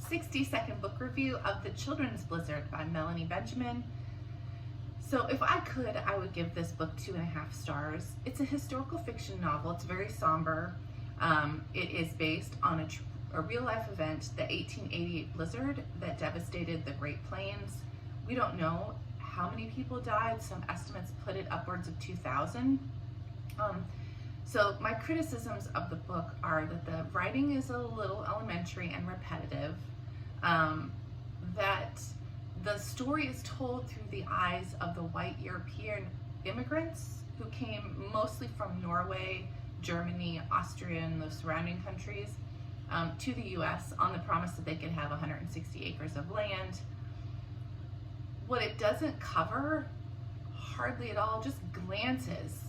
60-second book review of The Children's Blizzard by Melanie Benjamin. So if I could, I would give this book 2.5 stars. It's a historical fiction novel. It's very somber. It is based on a real-life event, the 1888 blizzard that devastated the Great Plains. We don't know how many people died. Some estimates put it upwards of 2,000. So my criticisms of the book are that the writing is a little elementary and repetitive, that the story is told through the eyes of the white European immigrants who came mostly from Norway, Germany, Austria, and the surrounding countries to the US on the promise that they could have 160 acres of land. What it doesn't cover, hardly at all, just glances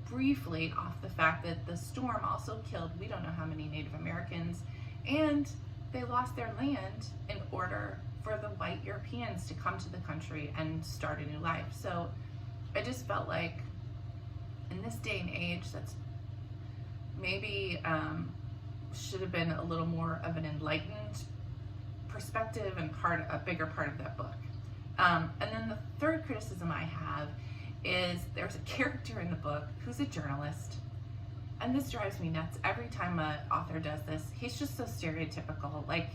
briefly off the fact that the storm also killed we don't know how many Native Americans, and they lost their land in order for the white Europeans to come to the country and start a new life. So I just felt like in this day and age, that's maybe should have been a little more of an enlightened perspective and a bigger part of that book. And then the third criticism I have is there's a character in the book who's a journalist, and this drives me nuts every time an author does this. He's just so stereotypical, like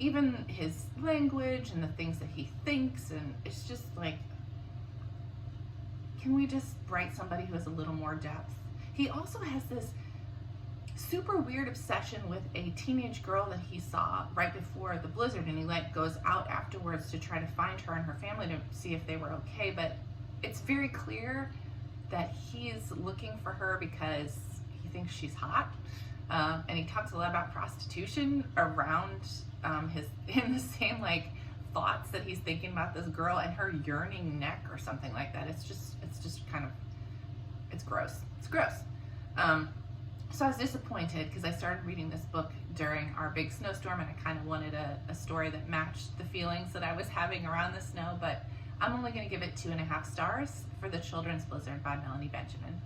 even his language and the things that he thinks, and it's just like, can we just write somebody who has a little more depth? He also has this super weird obsession with a teenage girl that he saw right before the blizzard, and he goes out afterwards to try to find her and her family to see if they were okay, but it's very clear that he's looking for her because he thinks she's hot, and he talks a lot about prostitution around in the same thoughts that he's thinking about this girl and her yearning neck or something like that. It's just kind of, it's gross. It's gross. So I was disappointed because I started reading this book during our big snowstorm, and I kind of wanted a story that matched the feelings that I was having around the snow, but I'm only going to give it 2.5 stars for The Children's Blizzard by Melanie Benjamin.